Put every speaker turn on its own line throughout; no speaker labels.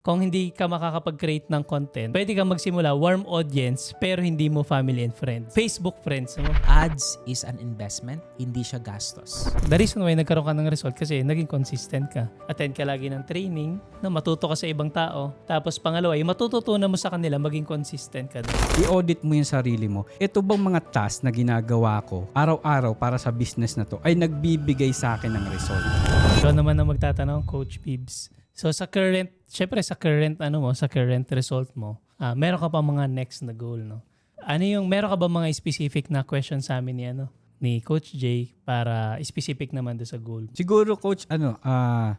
Kung hindi ka makakapag-create ng content, pwede kang magsimula warm audience pero hindi mo family and friends. Facebook friends mo.
Ads is an investment, hindi siya gastos.
The reason why nagkaroon ka ng result kasi naging consistent ka. Attend ka lagi ng training, na matuto ka sa ibang tao. Tapos pangalawa, yung matututunan mo sa kanila, maging consistent ka.
I-audit mo yung sarili mo. Ito bang mga task na ginagawa ko araw-araw para sa business na to ay nagbibigay sa akin ng result?
Ikaw naman ang magtatanong, Coach Bibs. So sa current result mo, meron ka pa mga next na goal, no? Meron ka ba mga specific na question sa amin ni Coach Jay para specific naman do sa goal?
Siguro coach,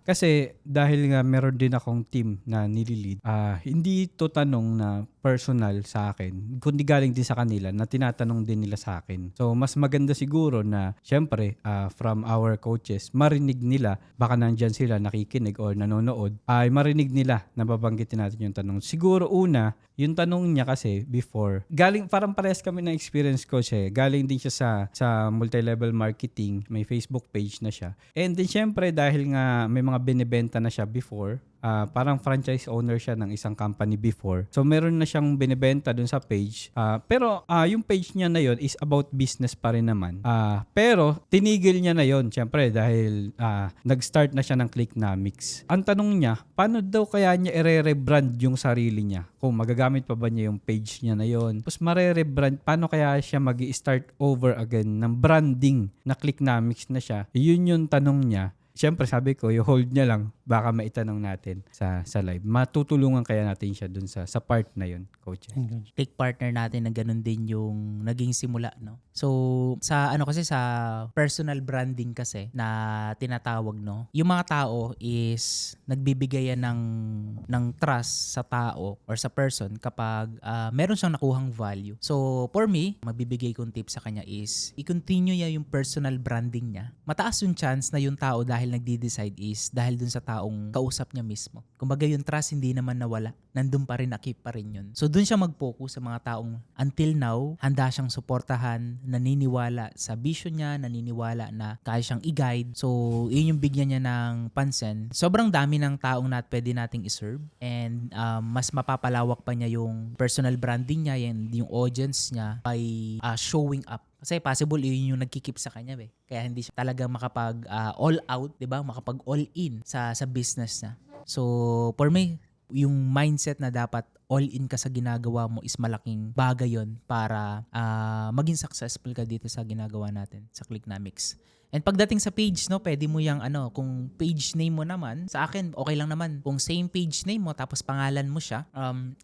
kasi dahil nga meron din akong team na nililid, hindi to tanong na personal sa akin, kundi galing din sa kanila na tinatanong din nila sa akin. So mas maganda siguro na syempre from our coaches, marinig nila, baka nandyan sila nakikinig or nanonood, ay marinig nila na babanggitin natin yung tanong. Siguro una, yung tanong niya kasi before, galing parang parehas kami ng experience ko siya. Galing din siya sa multi-level marketing, may Facebook page na siya. And then syempre dahil nga may mga binibenta na siya before, parang franchise owner siya ng isang company before. So meron na siyang binibenta dun sa page. Pero yung page niya na yon is about business pa rin naman. Pero tinigil niya na yon syempre dahil nag-start na siya ng Clicknomics. Ang tanong niya, paano daw kaya niya i-rebrand yung sarili niya? Kung magagamit pa ba niya yung page niya na yon? Tapos mare-rebrand, paano kaya siya mag-i-start over again ng branding na Clicknomics na siya? Yun yung tanong niya. Siyempre sabi ko, i-hold niya lang, baka maitanong natin sa live. Matutulungan kaya natin siya dun sa part na yun, coach.
Click partner natin na ganun din yung naging simula, no? So, sa personal branding kasi na tinatawag, no? Yung mga tao is nagbibigayan ng trust sa tao or sa person kapag meron siyang nakuhang value. So, for me, magbibigay kong tip sa kanya is i-continue niya yung personal branding niya. Mataas yung chance na yung tao dahil nagdi-decide is dahil dun sa taong kausap niya mismo. Kumbaga yung trust hindi naman nawala. Nandun pa rin, nakip pa rin yun. So dun siya mag-focus sa mga taong until now, handa siyang suportahan, naniniwala sa vision niya, naniniwala na kaya siyang i-guide. So yun yung bigyan niya ng pansin. Sobrang dami ng taong pwede nating iserve and mas mapapalawak pa niya yung personal branding niya and yung audience niya by showing up. Kasi possible yun yung nagkikip sa kanya Kaya hindi siya talaga makapag all out, 'di ba? Makapag all in sa business niya. So, for me, yung mindset na dapat all in ka sa ginagawa mo is malaking bagay yon para maging successful ka dito sa ginagawa natin sa Clicknomics. And pagdating sa page, no, pwede mo yung kung page name mo naman, sa akin okay lang naman. Kung same page name mo tapos pangalan mo siya,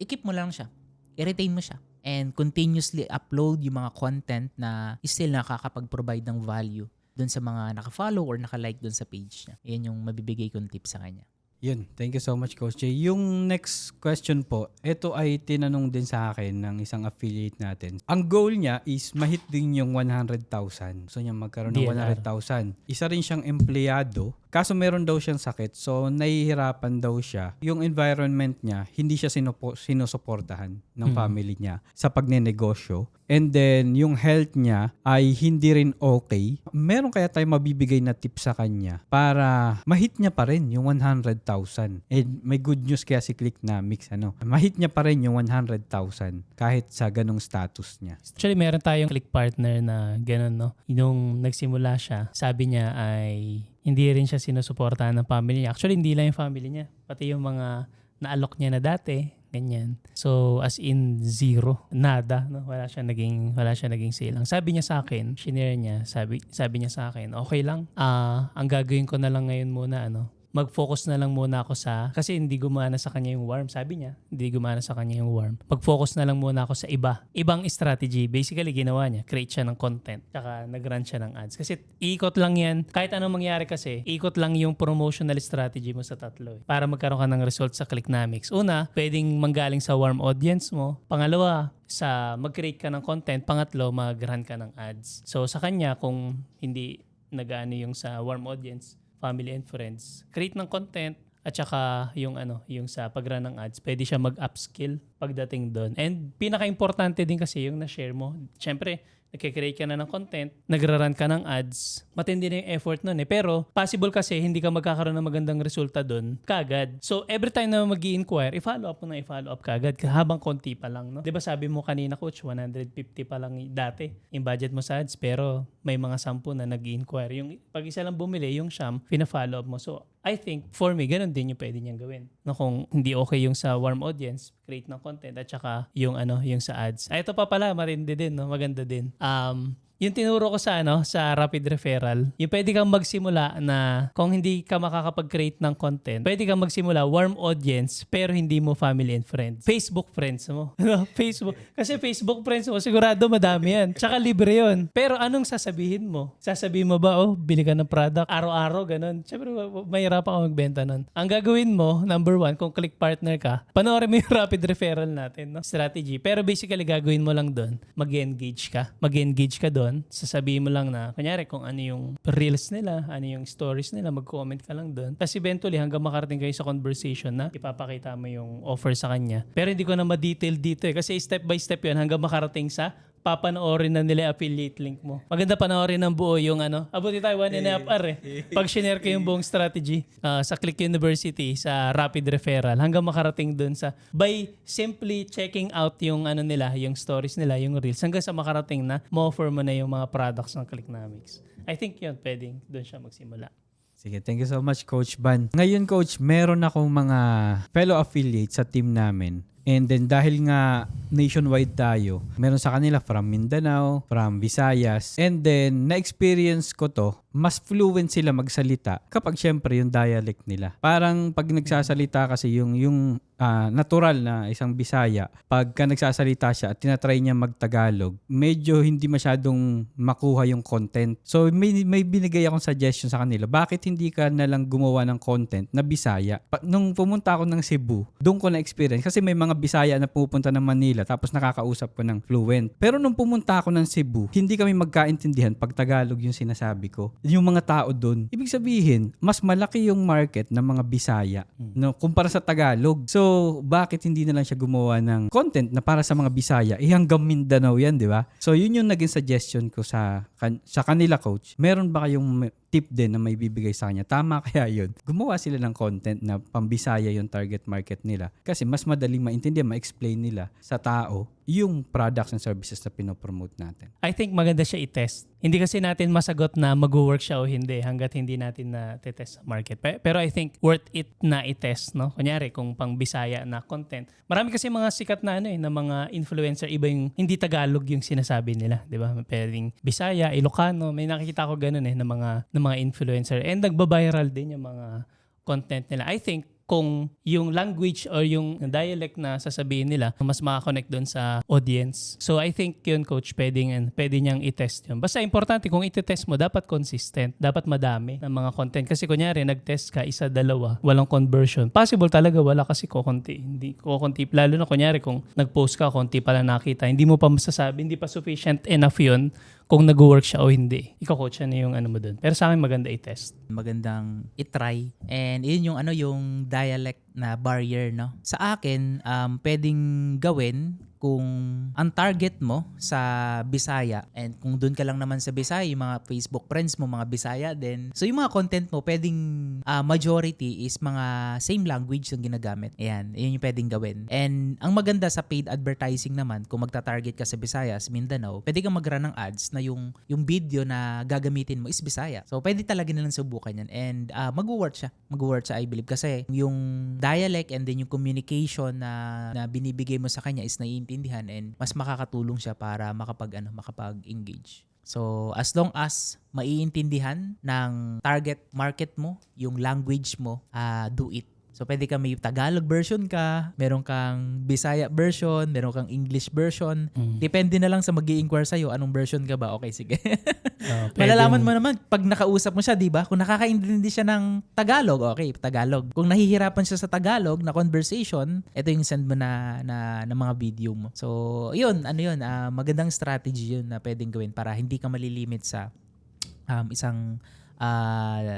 i-keep mo lang siya. I-retain mo siya. And continuously upload yung mga content na still nakakapag-provide ng value dun sa mga naka-follow or naka-like dun sa page niya. Yan yung mabibigay kong tip sa kanya.
Yun, thank you so much, Coach Jay. Yung next question po, ito ay tinanong din sa akin ng isang affiliate natin. Ang goal niya is mahit din yung 100,000. So niya magkaroon ng 100,000. Isa rin siyang empleyado. Kaso meron daw siyang sakit, so nahihirapan daw siya. Yung environment niya, hindi siya sinusuportahan ng family niya sa pagnenegosyo. And then, yung health niya ay hindi rin okay. Meron kaya tayo mabibigay na tip sa kanya para mahit niya pa rin yung 100,000. And may good news kaya si Clicknomics, mahit niya pa rin yung 100,000 kahit sa ganong status niya.
Actually, meron tayong click partner na gano'n, no? Yung nagsimula siya, sabi niya ay hindi rin siya sinusuportahan ng family niya. Actually, hindi lang yung family niya. Pati yung mga na-alok niya na dati, ganyan. So, as in zero. Nada. No? Wala siya naging sale. Ang sabi niya sa akin, shinare niya, sabi niya sa akin, okay lang. Ang gagawin ko na lang ngayon muna, mag-focus na lang muna ako kasi hindi gumana sa kanya yung warm. Sabi niya, hindi gumana sa kanya yung warm. Mag-focus na lang muna ako sa ibang strategy. Basically, ginawa niya, create siya ng content. Tsaka nag-run siya ng ads. Kasi ikot lang yan. Kahit anong mangyari kasi, ikot lang yung promotional strategy mo sa tatlo. Para magkaroon ka ng result sa Clicknomics. Una, pwedeng manggaling sa warm audience mo. Pangalawa, mag-create ka ng content. Pangatlo, mag-run ka ng ads. So sa kanya, kung hindi nag-ano yung sa warm audience, family and friends, create ng content at saka yung sa pag-run ng ads, pwede siya mag-upskill pagdating doon. And pinaka-importante din kasi yung na-share mo. Syempre, nagkikreate ka na ng content, nagra-run ka ng ads, matindi na yung effort nun eh. Pero possible kasi hindi ka magkakaroon ng magandang resulta doon kaagad. So every time na mag-i-inquire, i-follow up mo na i-follow up kaagad habang konti pa lang. No? Diba sabi mo kanina coach, 150 pa lang dati yung budget mo sa ads pero may mga 10 na nag-i-inquire. Yung pag isa lang bumili, yung siyam, pina-follow up mo. So I think for me, ganun din yung pwede niyang gawin. No, kung hindi okay yung sa warm audience, create ng content at saka yung yung sa ads. Ito pa pala, matindi din, no? Maganda din. Yung tinuro ko sa sa rapid referral, yung pwede kang magsimula na kung hindi ka makakapag-create ng content, pwede kang magsimula warm audience pero hindi mo family and friends. Facebook friends mo. Facebook. Kasi Facebook friends mo, sigurado madami yan. Tsaka libre yun. Pero anong sasabihin mo? Sasabihin mo ba, bili ka ng product, araw-araw, ganun. Siyempre, mahirap ako magbenta nun. Ang gagawin mo, number 1, kung click partner ka, panoorin mo yung rapid referral natin, no? Strategy. Pero basically, gagawin mo lang doon, mag-engage ka. Mag-engage ka doon. Sasabihin mo lang na, kunyari kung ano yung reels nila, ano yung stories nila, mag-comment ka lang doon. Tapos eventually, hanggang makarating kayo sa conversation na ipapakita mo yung offer sa kanya. Pero hindi ko na ma-detail dito kasi step by step yun hanggang makarating sa papanoorin na nila affiliate link mo. Maganda panoorin ng buo yung abuti tayo 1.5 hour Pag shinare ko yung buong strategy sa Click University, sa rapid referral, hanggang makarating dun sa, by simply checking out yung nila, yung stories nila, yung reels, hanggang sa makarating na, ma-offer mo na yung mga products ng Clicknomics. I think yun, pwedeng dun siya magsimula.
Sige, thank you so much, Coach Ban. Ngayon, Coach, meron akong mga fellow affiliates sa team namin. And then dahil nga nationwide tayo, meron sa kanila from Mindanao, from Visayas. And then na-experience ko to, mas fluent sila magsalita kapag syempre yung dialect nila. Parang pag nagsasalita kasi yung natural na isang Bisaya, pagka nagsasalita siya at tinatry niya mag-Tagalog, medyo hindi masyadong makuha yung content. So may binigay akong suggestion sa kanila. Bakit hindi ka nalang gumawa ng content na Bisaya? Nung pumunta ako ng Cebu, doon ko na-experience kasi may mga Bisaya na pupunta ng Manila tapos nakakausap ko ng fluent. Pero nung pumunta ako ng Cebu, hindi kami magkaintindihan pag Tagalog yung sinasabi ko. Yung mga tao doon, ibig sabihin, mas malaki yung market ng mga Bisaya no, kumpara sa Tagalog. So, bakit hindi na lang siya gumawa ng content na para sa mga Bisaya? Hanggang Mindanao yan, di ba? So, yun yung naging suggestion ko sa kanila, Coach. Meron ba kayong tip din na may bibigay sa kanya? Tama kaya yun? Gumawa sila ng content na pambisaya yung target market nila. Kasi mas madaling maintindihan, ma-explain nila sa tao yung products and services na pinopromote natin.
I think maganda siya i-test. Hindi kasi natin masagot na mag-work siya o hindi hanggat hindi natin na test sa market. Pero I think worth it na i-test, no? Kunyari, kung pang Bisaya na content. Marami kasi mga sikat na na mga influencer, iba yung hindi Tagalog yung sinasabi nila, 'di ba? Pwedeng Bisaya, Ilocano, may nakikita ko ganun ng mga influencer. And nagba-viral din yung mga content nila. I think kung yung language or yung dialect na sasabihin nila, mas makakonect doon sa audience. So I think yun, Coach, pwede niyang i-test yun. Basta importante, kung i-test mo, dapat consistent. Dapat madami ng mga content. Kasi kunyari, nag-test ka, 1, 2, walang conversion. Possible talaga, wala kasi kukunti. Hindi kukunti. Lalo na kunyari, kung nag-post ka, konti pala nakita, hindi mo pa masasabi, hindi pa sufficient enough yun kung nag-work siya o hindi. Ikaw, Coach, ano yung mo doon? Pero sa akin, maganda i-test.
Magandang i-try. And yun yung dialect na barrier, no? Sa akin, pwedeng gawin kung ang target mo sa Bisaya and kung doon ka lang naman sa Bisaya, yung mga Facebook friends mo, mga Bisaya din. So yung mga content mo, pwedeng majority is mga same language yung ginagamit. Ayan, yun yung pwedeng gawin. And ang maganda sa paid advertising naman, kung magta-target ka sa Visayas, Mindanao, pwede kang mag-run ng ads na yung video na gagamitin mo is Bisaya. So pwede talaga nilang subukan yan. And mag-work siya. Mag-work siya, I believe. Kasi yung dialect and then yung communication na binibigay mo sa kanya is naiintindihan and mas makakatulong siya para makapag-engage. So, as long as maiintindihan ng target market mo, yung language mo, do it. So, pwede ka may Tagalog version ka, meron kang Bisaya version, meron kang English version. Depende na lang sa mag-i-inquire sa'yo, anong version ka ba? Okay, sige. Malalaman mo naman pag nakausap mo siya, di ba? Kung nakakaintindi siya ng Tagalog, okay, Tagalog. Kung nahihirapan siya sa Tagalog na conversation, ito yung send mo na mga video mo. So, yun, magandang strategy yun na pwedeng gawin para hindi ka malilimit sa isang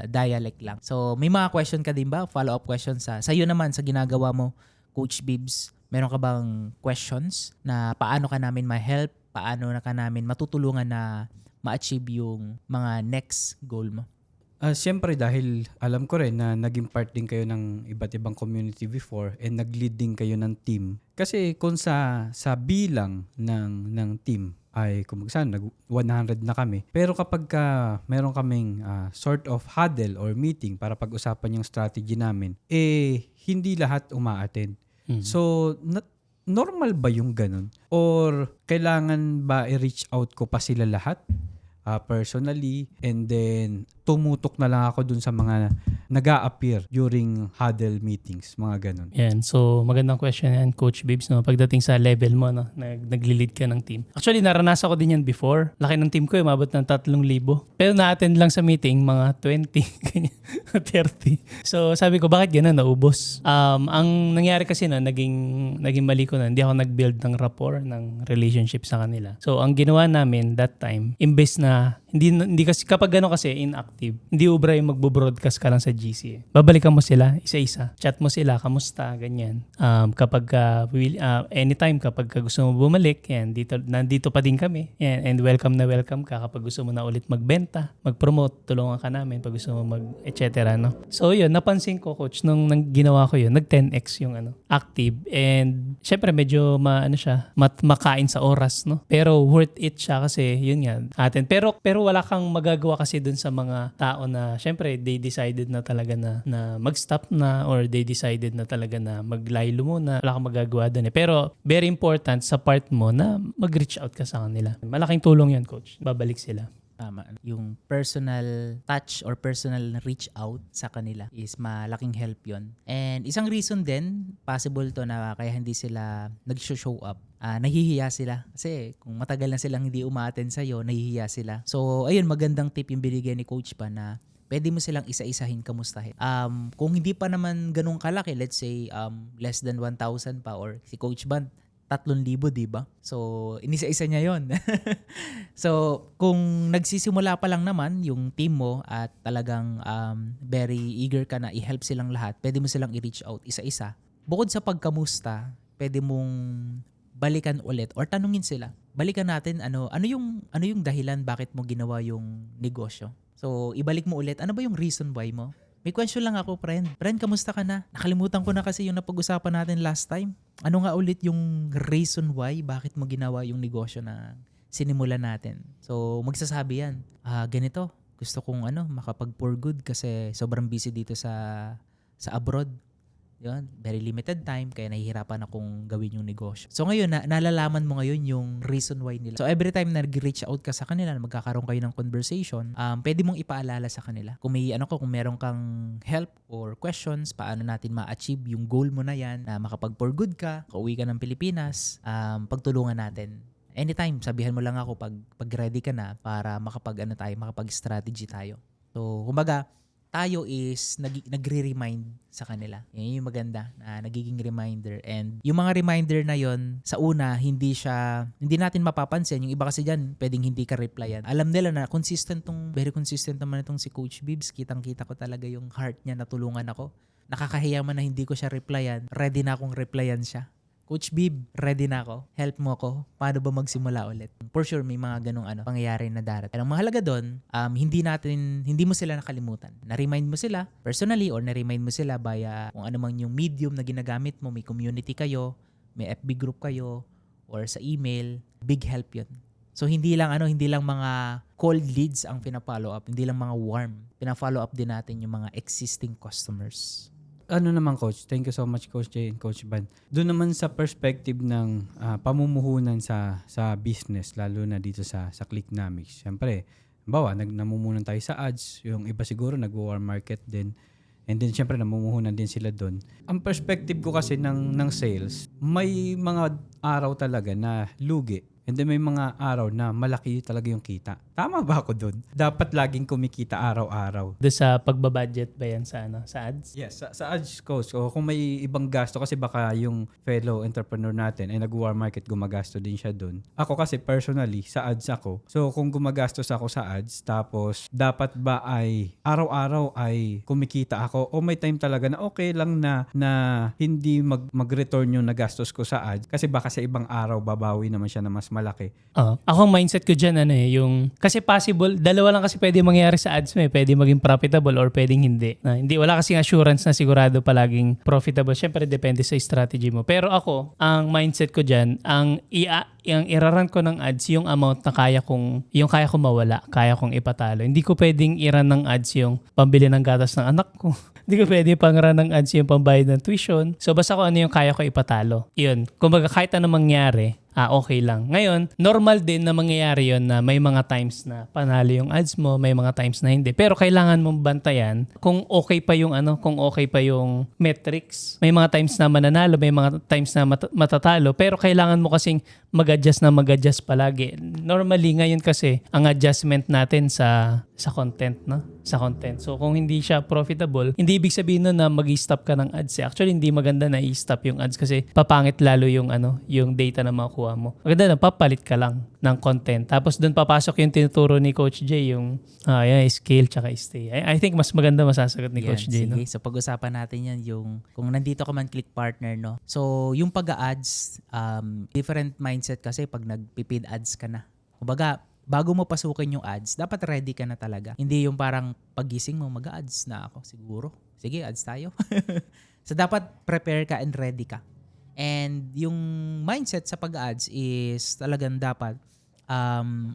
dialect lang. So, may mga question ka din ba? Follow-up questions sa'yo naman sa ginagawa mo, Coach Bibs. Meron ka bang questions na paano ka namin ma-help? paano na ka namin matutulungan na ma-achieve yung mga next goal mo?
Siyempre dahil alam ko rin na naging part din kayo ng iba't ibang community before and nag-lead din kayo ng team. Kasi kung sa bilang ng team ay kung saan 100 na kami. Pero kapag meron kaming sort of huddle or meeting para pag-usapan yung strategy namin, hindi lahat uma-attend. So normal ba yung ganun? Or kailangan ba i-reach out ko pa sila lahat? Personally, and then tumutok na lang ako dun sa mga nag-a-appear during huddle meetings, mga ganun.
Yan. So, magandang question yan, Coach Bibbs, no? Pagdating sa level mo, no? Nag-lead ka ng team. Actually, naranasan ko din yan before. Laki ng team ko, umabot ng 3,000. Pero na-attend lang sa meeting, mga 20, ganyan, 30. So, sabi ko, bakit gano'n? Naubos. Ang nangyari kasi na, naging mali ko na. Hindi ako nag-build ng rapport, ng relationship sa kanila. So, ang ginawa namin that time, imbes na hindi kasi kapag gano'n kasi inactive, hindi ubra yung magbo-broadcast ka lang sa GC. Babalikan mo sila isa-isa. Chat mo sila, kamusta, ganyan. Kapag anytime kapag gusto mo bumalik, yan, nandito pa din kami. Yan, and welcome na welcome ka kapag gusto mo na ulit magbenta, mag-promote, tulungan ka namin pag gusto mo etc. No? So yun, napansin ko, coach, nung ginawa ko yun, nag-10x yung active, and syempre medyo makain sa oras, no? Pero worth it siya kasi yun nga atin. Pero wala kang magagawa kasi dun sa mga tao na syempre they decided na talaga na mag-stop na, or they decided na talaga na maglaylo muna. Wala kang magagawa dun eh. Pero very important sa part mo na mag-reach out ka sa kanila. Malaking tulong yun, coach. Babalik sila.
Tama. Yung personal touch or personal reach out sa kanila is malaking help yon. And isang reason din, possible to na kaya hindi sila nag-show up. Nahihiya sila. Kasi kung matagal na silang hindi umaattend sa'yo, nahihiya sila. So, ayun, magandang tip yung binigay ni Coach pa na pwede mo silang isa-isahin kamustahin. Kung hindi pa naman ganun kalaki, let's say less than 1,000 pa, or si Coach Ban, 3,000, di ba? So, inisa-isa niya yon. So, kung nagsisimula pa lang naman yung team mo at talagang very eager ka na i-help silang lahat, pwede mo silang i-reach out isa-isa. Bukod sa pagkamusta, pwede mong balikan ulit or tanungin sila. Balikan natin ano yung dahilan bakit mo ginawa yung negosyo. So, ibalik mo ulit, ano ba yung reason why mo? May question lang ako, friend. Friend, kamusta ka na? Nakalimutan ko na kasi yung napag-usapan natin last time. Ano nga ulit yung reason why bakit mo ginawa yung negosyo na sinimulan natin? So, magsasabi yan. Ganito, gusto kong makapag-pour good kasi sobrang busy dito sa abroad. Yun, very limited time kaya nahihirapan akong gawin yung negosyo. So ngayon, nalalaman mo ngayon yung reason why nila. So every time na nag-reach out ka sa kanila, magkakaroon kayo ng conversation, pwede mong ipaalala sa kanila. Kung may kung meron kang help or questions, paano natin ma-achieve yung goal mo na yan, na makapag-for good ka, kauwi ka ng Pilipinas, pagtulungan natin. Anytime, sabihan mo lang ako pag ready ka na para makapag-strategy tayo. So, kumbaga, tayo is nagre-remind sa kanila. Yan yung maganda na nagiging reminder. And yung mga reminder na yon sa una, hindi natin mapapansin. Yung iba kasi dyan, pwedeng hindi ka replyan. Alam nila na very consistent naman itong si Coach Bibbs. Kitang-kita ko talaga yung heart niya na tulungan ako. Nakakahiya man na hindi ko siya replyan. Ready na akong replyan siya. Coach Bib, ready na ako. Help mo ako. Paano ba magsimula ulit? For sure, may mga ganong pangyayari na darating. Ang mahalaga doon, hindi mo sila nakalimutan. Na-remind mo sila personally or na-remind mo sila via kung ano man yung medium na ginagamit mo. May community kayo, may FB group kayo, or sa email. Big help yun. So hindi lang mga cold leads ang pina-follow up, hindi lang mga warm. Pina-follow up din natin yung mga existing customers.
Ano naman, Coach? Thank you so much, Coach Jay and Coach Van. Doon naman sa perspective ng pamumuhunan sa business, lalo na dito sa Clicknomics. Siyempre, namumuhunan tayo sa ads. Yung iba siguro nag-warm market din. And then, siyempre, namumuhunan din sila doon. Ang perspective ko kasi ng sales, may mga araw talaga na lugi. And then may mga araw na malaki talaga yung kita. Tama ba ako doon? Dapat laging kumikita araw-araw.
Doon sa pagbabudget ba yan sa ads?
Yes, sa ads, Coach. O kung may ibang gasto kasi baka yung fellow entrepreneur natin ay nag-war market, gumagasto din siya doon. Ako kasi personally, sa ads ako. So kung gumagastos ako sa ads, tapos dapat ba ay araw-araw ay kumikita ako o may time talaga na okay lang na hindi mag-return yung nagastos ko sa ads kasi baka sa ibang araw babawi naman siya na mas malaki.
Ako ang mindset ko dyan, yung, kasi possible, dalawa lang kasi pwede mangyari sa ads mo Pwede maging profitable or pwedeng hindi. Wala kasing assurance na sigurado palaging profitable. Siyempre, depende sa strategy mo. Pero ako, ang mindset ko dyan, ang iraran ko ng ads, yung amount na kaya kong mawala, kaya kong ipatalo. Hindi ko pwedeng iran ng ads yung pambili ng gatas ng anak ko. Hindi ko pwede pang-run ng ads yung pambayad ng tuition. So, basta kung ano yung kaya ko ipatalo. Yun. Kumbaga, kahit ano mangyari, okay lang. Ngayon, normal din na mangyayari yon na may mga times na panalo yung ads mo, may mga times na hindi. Pero kailangan mong bantayan kung okay pa yung metrics. May mga times na mananalo, may mga times na matatalo, pero kailangan mo kasing mag-adjust palagi. Normally ngayon kasi ang adjustment natin sa content, no? Sa content. So kung hindi siya profitable, hindi ibig sabihin nun na mag-i-stop ka ng ads. Actually, hindi maganda na i-stop yung ads kasi papangit lalo yung data na makuha mo. Maganda na papalit ka lang ng content. Tapos doon papasok yung tinuturo ni Coach Jay, yung scale tsaka stay. I think mas maganda masasagot ni Coach Jay.
Sige.
No?
So pag-usapan natin yan yung kung nandito ka man click partner, no? So yung pag-ads, different mindset kasi pag nag-paid ads ka na. Kumbaga, bago mo pasukin yung ads, dapat ready ka na talaga. Hindi yung parang pagising mo, mag-ads na ako siguro. Sige, ads tayo. So dapat prepare ka and ready ka. And yung mindset sa pag-ads is talagang dapat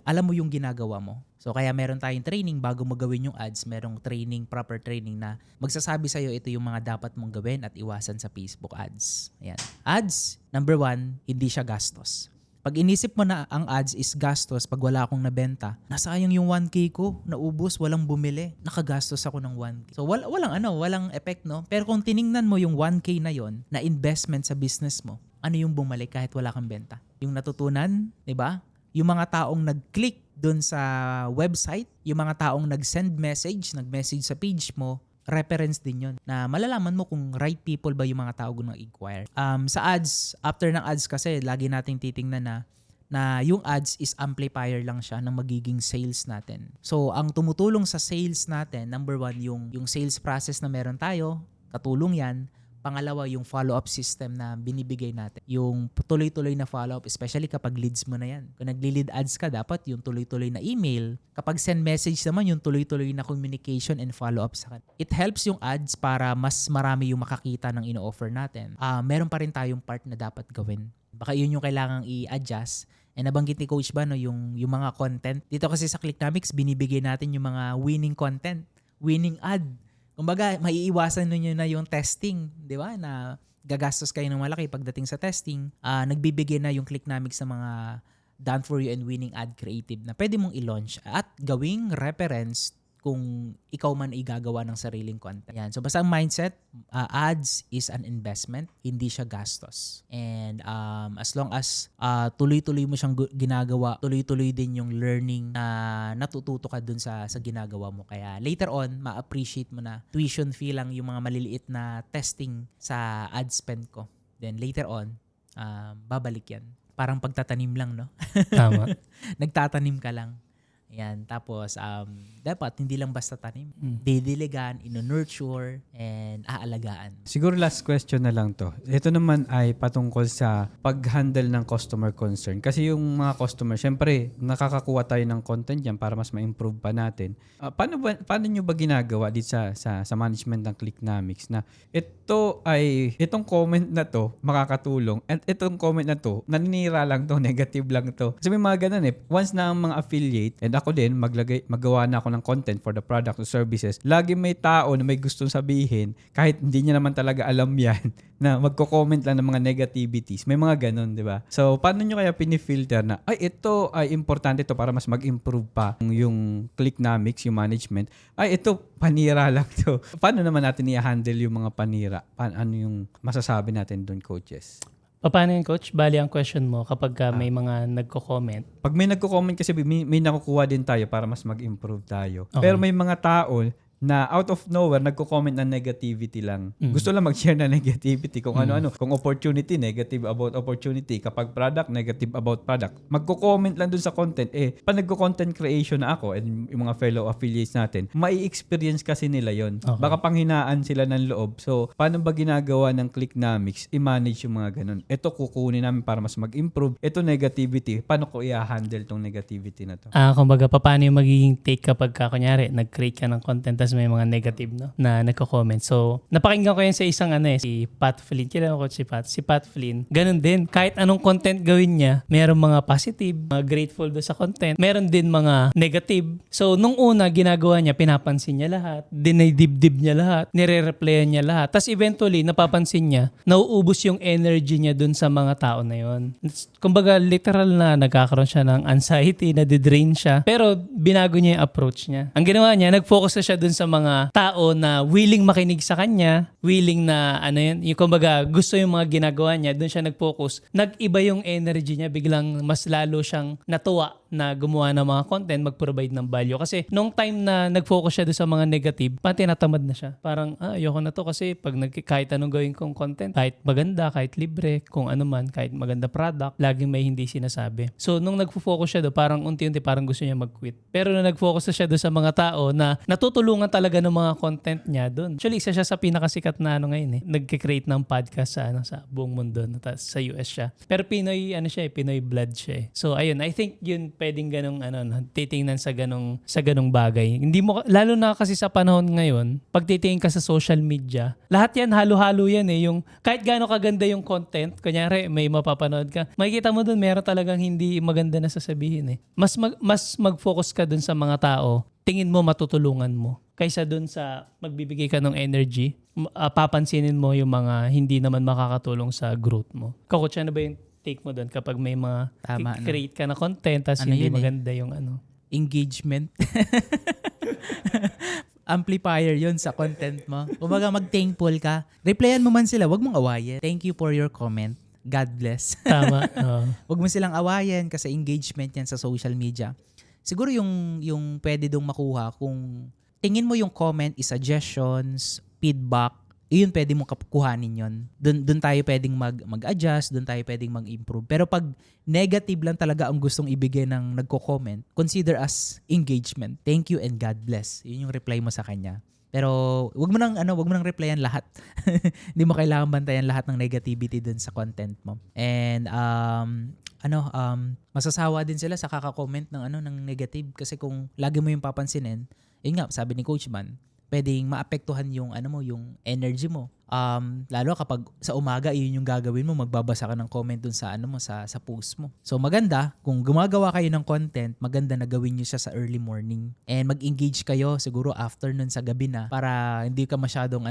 alam mo yung ginagawa mo. So kaya meron tayong training bago mo gawin yung ads, merong training, proper training na magsasabi sa'yo ito yung mga dapat mong gawin at iwasan sa Facebook ads. Ayan. Ads, number 1, hindi siya gastos. Pag inisip mo na ang ads is gastos pag wala akong nabenta, nasayang yung 1K ko, naubos, walang bumili, nakagastos ako ng 1K. So walang effect, no? Pero kung tiningnan mo yung 1K na yon na investment sa business mo, ano yung bumalik kahit wala kang benta? Yung natutunan, 'di ba? Yung mga taong nag-click doon sa website, yung mga taong nag-send nag-message sa page mo, reference din yon na malalaman mo kung right people ba yung mga tao na inquire. Sa ads, after ng ads kasi, lagi nating titingnan na yung ads is amplifier lang siya ng magiging sales natin. So, ang tumutulong sa sales natin, number 1, yung sales process na meron tayo, katulong yan. Pangalawa, yung follow-up system na binibigay natin. Yung tuloy-tuloy na follow-up, especially kapag leads mo na yan. Kung nagli-lead ads ka, dapat yung tuloy-tuloy na email. Kapag send message naman, yung tuloy-tuloy na communication and follow-up sa kanila. It helps yung ads para mas marami yung makakita ng ino-offer natin. Meron pa rin tayong part na dapat gawin. Baka yun yung kailangang i-adjust. And nabanggit ni Coach ba, no, yung mga content. Dito kasi sa Clicknomics, binibigay natin yung mga winning content, winning ad. Kumbaga, maiiwasan nyo na yung testing, di ba? Na gagastos kayo ng malaki pagdating sa testing. Nagbibigay na yung Clicknomics sa mga done for you and winning ad creative na pwede mong i-launch at gawing reference kung ikaw man igagawa ng sariling content. Yan. So basta ang mindset, ads is an investment, hindi siya gastos. And as long as tuloy-tuloy mo siyang ginagawa, tuloy-tuloy din yung learning na natututo ka dun sa ginagawa mo. Kaya later on, ma-appreciate mo na tuition fee lang yung mga maliliit na testing sa ad spend ko. Then later on, babalik yan. Parang pagtatanim lang, no?
Tama.
Nagtatanim ka lang. Yan. Tapos, dapat hindi lang basta tanim. Didiligan, ino-nurture, and aalagaan.
Siguro last question na lang to. Ito naman ay patungkol sa pag-handle ng customer concern. Kasi yung mga customer, syempre, nakakakuha tayo ng content yan para mas ma-improve pa natin. Paano nyo ba ginagawa dito sa management ng Clicknomics na itong comment na to makakatulong at itong comment na to naninira lang to, negative lang to. Kasi may mga ganun eh. Once na ang mga affiliate, and ako din, magawa na ako ng content for the product or services, lagi may tao na may gustong sabihin, kahit hindi niya naman talaga alam yan, na magko-comment lang ng mga negativities. May mga ganun, di ba? So, paano nyo kaya pinifilter na, ito ay importante to para mas mag-improve pa yung Clicknomics, yung management. Ito, panira lang to. Paano naman natin i-handle yung mga panira? Ano yung masasabi natin doon, coaches?
Paano yun, Coach? Bali ang question mo kapag may mga nagko-comment.
Pag may nagko-comment kasi may nakukuha din tayo para mas mag-improve tayo.
Okay.
Pero may mga tao na out of nowhere, nagko-comment ng negativity lang. Gusto lang mag-share ng negativity kung ano-ano. Kung opportunity, negative about opportunity. Kapag product, negative about product. Magko-comment lang dun sa content. Pag nagko-content creation na ako and yung mga fellow affiliates natin, mai-experience kasi nila yon.
Okay.
Baka panghinaan sila ng loob. So, paano ba ginagawa ng Clicknomics? I-manage yung mga ganun. Ito kukunin namin para mas mag-improve. Ito negativity. Paano ko i-handle tong negativity na to?
Kumbaga, paano yung magiging take kapag kunyari, nag-create ka ng content tapos may mga negative, no? Na nagko-comment. So, napakinggan ko yan sa isang si Pat Flynn. Kilala ko si Pat. Si Pat Flynn, ganun din. Kahit anong content gawin niya, merong mga positive, mga grateful do sa content. Meron din mga negative. So, nung una, ginagawa niya, pinapansin niya lahat. Dinidibdib niya lahat. Nire-replyan niya lahat. Tapos eventually, napapansin niya, nauubos yung energy niya dun sa mga tao na yon. Kumbaga, literal na nagkakaroon siya ng anxiety, nadidrain siya. Pero, binago niya yung approach niya. Ang ginawa niya, nag-focus na siya dun sa mga tao na willing makinig sa kanya, willing na yung kumbaga gusto yung mga ginagawa niya, dun siya nag-focus. Nag-iba yung energy niya, biglang mas lalo siyang natuwa na gumawa ng mga content, mag-provide ng value. Kasi nung time na nag-focus siya doon sa mga negative, tinatamad na siya. Parang, ayoko na to kasi pag kahit anong gawin kong content, kahit maganda, kahit libre, kung ano man, kahit maganda product, laging may hindi sinasabi. So, nung nag-focus siya doon, parang unti-unti parang gusto niya mag-quit. Pero nung nag-focus na siya doon sa mga tao na natutulungan talaga ng mga content niya doon. Actually, isa siya sa pinakasikat na ngayon nagkikreate ng podcast sa buong mundo. Sa US siya. Pero Pinoy, Pinoy blood siya. So, ayun, I think yun pwedeng ganong titingnan sa ganong bagay. Hindi mo, lalo na kasi sa panahon ngayon, pag titingin ka sa social media, lahat yan, halo-halo yan yung kahit gaano kaganda yung content, kunyari may mapapanood ka, makikita mo dun, meron talagang hindi maganda na sasabihin Mas mag-focus ka dun sa mga tao, tingin mo matutulungan mo. Kaysa dun sa magbibigay ka ng energy, papansinin mo yung mga hindi naman makakatulong sa growth mo. Coach, ano ba yung take mo doon kapag may mga create ka na content tapos hindi maganda yung
engagement. Amplifier yon sa content mo. Kumbaga mag-thankful ka. Replyan mo man sila, wag mong awayin. Thank you for your comment. God bless.
Tama.
Wag mo silang awayin kasi engagement yan sa social media. Siguro yung pwede dong makuha kung tingin mo yung comment is suggestions, feedback, yun pwede mong kuhanin yun. Doon tayo pwedeng mag-adjust, doon tayo pwedeng mag-improve. Pero pag negative lang talaga ang gustong ibigay ng nagko-comment, consider as engagement. Thank you and God bless. Yun yung reply mo sa kanya. Pero wag mo nang replyan lahat. Hindi mo kailangan bantayan lahat ng negativity dun sa content mo. And masasawa din sila sa kaka-comment ng negative kasi kung lagi mo yung papansinin, yun nga, sabi ni Coach Man, pwedeng maapektuhan yung yung energy mo. Lalo kapag sa umaga yun yung gagawin mo, magbabasa ka ng comment dun sa sa post mo. So maganda kung gumagawa kayo ng content, maganda na gawin niyo siya sa early morning. And mag-engage kayo siguro afternoon sa gabi na para hindi ka masyadong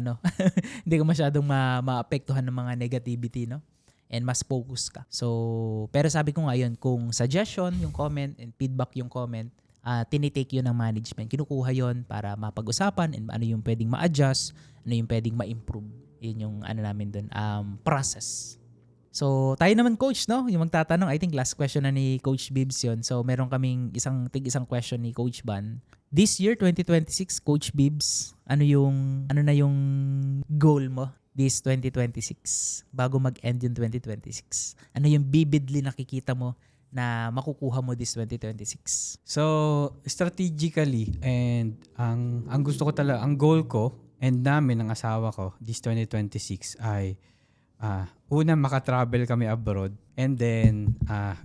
hindi ka masyadong maapektuhan ng mga negativity, no? And mas focus ka. So, pero sabi ko nga yun, kung suggestion yung comment and feedback yung comment, tinitake yun ng management. Kinukuha yun para mapag-usapan and ano yung pwedeng ma-adjust, ano yung pwedeng ma-improve. Yun yung namin dun, process. So, tayo naman coach, no? Yung magtatanong, I think last question na ni Coach Bibbs yun. So, meron kaming isang question ni Coach Ban. This year, 2026, Coach Bibbs, ano na yung goal mo this 2026? Bago mag-end yung 2026. Ano yung vividly nakikita mo na makukuha mo this 2026?
So, strategically, and ang gusto ko talaga, ang goal ko, and namin, ng asawa ko, this 2026 ay, una, makatravel kami abroad. And then,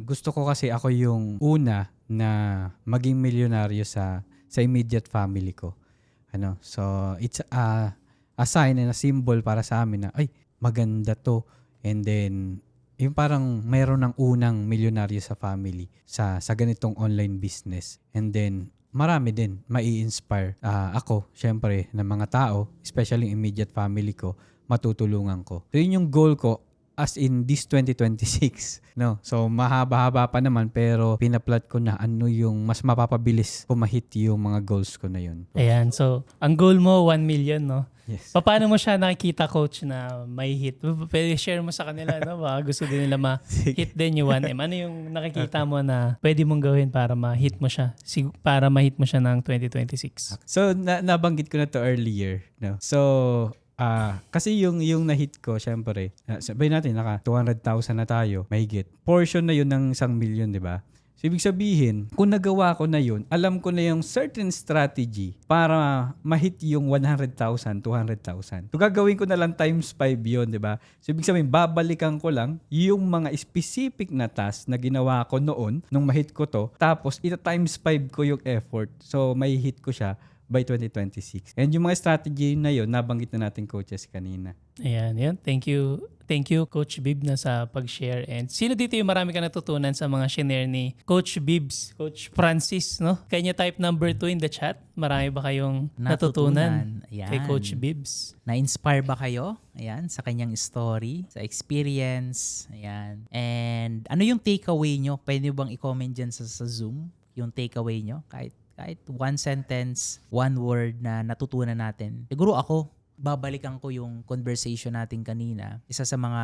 gusto ko kasi ako yung una na maging milyonaryo sa immediate family ko. So, it's a sign and a symbol para sa amin na, ay, maganda to. And then, yung parang mayroon ng unang milyonaryo sa family sa ganitong online business. And then, marami din mai-inspire ako, syempre, ng mga tao, especially immediate family ko, matutulungan ko. So, yun yung goal ko as in this 2026. No? So mahaba-haba pa naman pero pinaplot ko na ano yung mas mapapabilis ko ma-hit yung mga goals ko na yun.
Ayan. So, ang goal mo, 1 million, no?
Yes.
Paano mo siya nakikita, coach, na may hit? Pwede share mo sa kanila, no? Baka gusto din nila ma-hit din yung 1M. Ano yung nakikita mo na pwede mong gawin para ma-hit mo siya? Para ma-hit mo siya ng 2026?
So nabanggit ko na to earlier, no. So kasi yung na-hit ko, syempre, sabihin natin naka 200,000 na tayo, mahigit. Portion na yun ng 1 million, 'di ba? So, ibig sabihin, kung nagawa ko na yun, alam ko na yung certain strategy para ma-hit yung 100,000, 200,000. So, gagawin ko na lang times 5 yun, di ba? So, ibig sabihin, babalikan ko lang yung mga specific na task na ginawa ko noon, nung ma-hit ko to, tapos ita times 5 ko yung effort. So, may hit ko siya by 2026. And yung mga strategy na yun, nabanggit na natin coaches kanina.
Ayan, yun. Thank you, Coach Bib, na sa pag-share. And sino dito yung marami ka natutunan sa mga shinare ni Coach Bibs, Coach Francis, no? Kanya type number 2 in the chat. Marami ba kayong natutunan
Ayan.
kay Coach Bibs?
Na-inspire ba kayo? Ayan, sa kanyang story, sa experience. Ayan. And ano yung takeaway nyo? Pwede bang i-comment dyan sa Zoom yung takeaway nyo? Kahit one sentence, one word na natutunan natin. Siguro ako, babalikan ko yung conversation natin kanina. Isa sa mga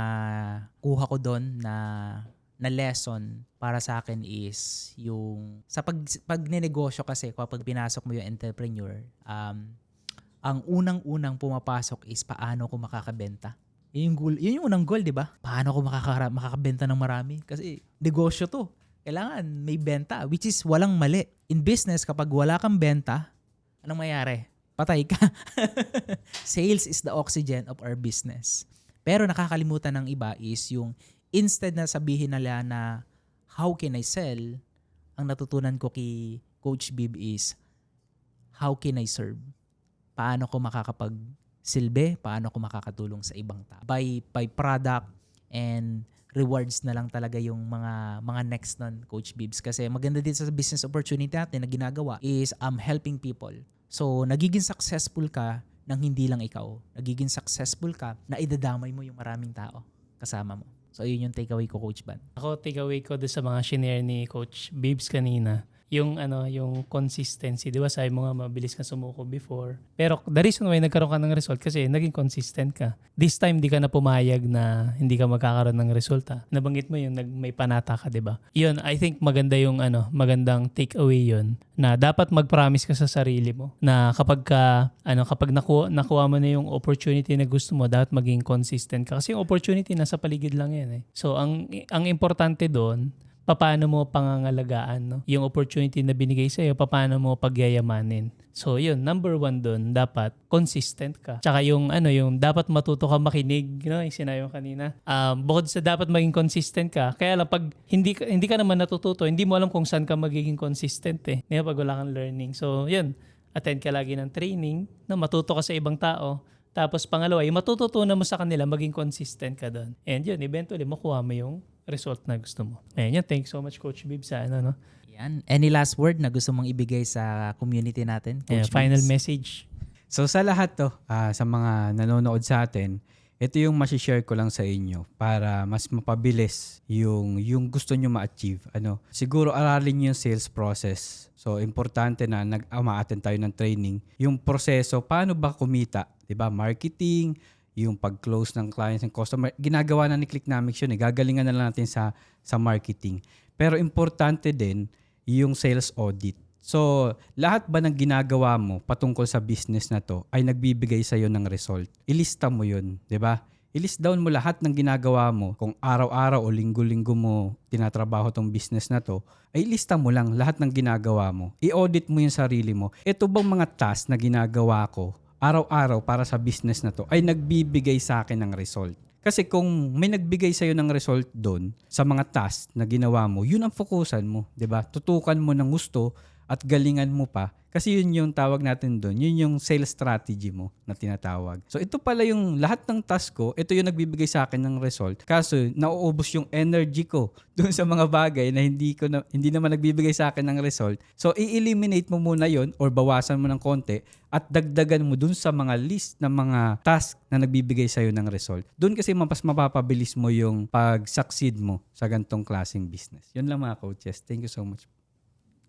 kuha ko doon na lesson para sa akin is yung sa pag ninegosyo kasi kapag pinasok mo yung entrepreneur, ang unang-unang pumapasok is paano ko makakabenta. Yun yung unang goal, di ba? Paano ko makakabenta ng marami? Kasi negosyo to. Kailangan may benta, which is walang mali. In business, kapag wala kang benta, anong mayari? Patay ka. Sales is the oxygen of our business. Pero nakakalimutan ng iba is yung instead na sabihin nila na how can I sell, ang natutunan ko kay Coach Bib is how can I serve? Paano ko makakapagsilbi? Paano ko makakatulong sa ibang tao? By product and rewards na lang talaga yung mga next nun, Coach Bibs. Kasi maganda din sa business opportunity natin na ginagawa is helping people. So, nagiging successful ka nang hindi lang ikaw. Nagiging successful ka na idadamay mo yung maraming tao kasama mo. So, yun yung takeaway ko, Coach Ban.
Ako, takeaway ko doon sa mga shinare ni Coach Bibs kanina, yung consistency. Di ba sabi mo nga mabilis ka sumuko before. Pero the reason why nagkaroon ka ng result kasi naging consistent ka. This time di ka na pumayag na hindi ka magkakaroon ng resulta. Nabanggit mo yung may panata ka, di ba? Yun, I think maganda yung magandang takeaway yun na dapat mag-promise ka sa sarili mo na kapag nakuha mo na yung opportunity na gusto mo, dapat maging consistent ka. Kasi yung opportunity nasa paligid lang yan eh. So ang importante doon, paano mo pangangalagaan, no? Yung opportunity na binigay sa'yo, paano mo pagyayamanin. So, yun, number 1 doon, dapat consistent ka. Tsaka yung dapat matuto ka makinig, no? Yung sinabi mo kanina. Bukod sa dapat maging consistent ka, kaya lang pag hindi ka naman natututo, hindi mo alam kung saan ka magiging consistent eh. Pag wala kang learning. So, yun, attend ka lagi ng training, no? Matuto ka sa ibang tao. Tapos pangalawa, yung matututunan mo sa kanila, maging consistent ka doon. And yun, eventually, makuha mo yung result na gusto mo. Ayan yun. Thanks so much, Coach Bib, sa no?
Yan. Any last word na gusto mong ibigay sa community natin, Coach
Final
Bibs?
message.
So sa lahat to, sa mga nanonood sa atin, ito yung masishare ko lang sa inyo para mas mapabilis yung gusto nyo ma-achieve. Siguro aralin nyo yung sales process. So importante na ma-attend tayo ng training. Yung proseso, paano ba kumita? Diba? Marketing, yung pag-close ng clients and customer, ginagawa na ni Clicknomics yun eh. Gagalingan na lang natin sa marketing. Pero importante din yung sales audit. So, lahat ba ng ginagawa mo patungkol sa business na to ay nagbibigay sa'yo ng result? Ilista mo yun, di ba? I-list down mo lahat ng ginagawa mo. Kung araw-araw o linggo-linggo mo tinatrabaho tong business na to, ay ilista mo lang lahat ng ginagawa mo. I-audit mo yung sarili mo. Ito bang mga task na ginagawa ko araw-araw para sa business na to ay nagbibigay sa akin ng result? Kasi kung may nagbigay sa'yo ng result doon sa mga task na ginawa mo, yun ang fokusan mo, di ba? Tutukan mo ng gusto at galingan mo pa. Kasi yun yung tawag natin doon. Yun yung sales strategy mo na tinatawag. So ito pala yung lahat ng task ko. Ito yung nagbibigay sa akin ng result. Kaso nauubos yung energy ko doon sa mga bagay na hindi naman nagbibigay sa akin ng result. So i-eliminate mo muna yon or bawasan mo ng konti at dagdagan mo doon sa mga list ng mga task na nagbibigay sa'yo ng result. Doon kasi mas mapapabilis mo yung pag-succeed mo sa gantong klaseng business. Yun lang mga coaches. Thank you so much.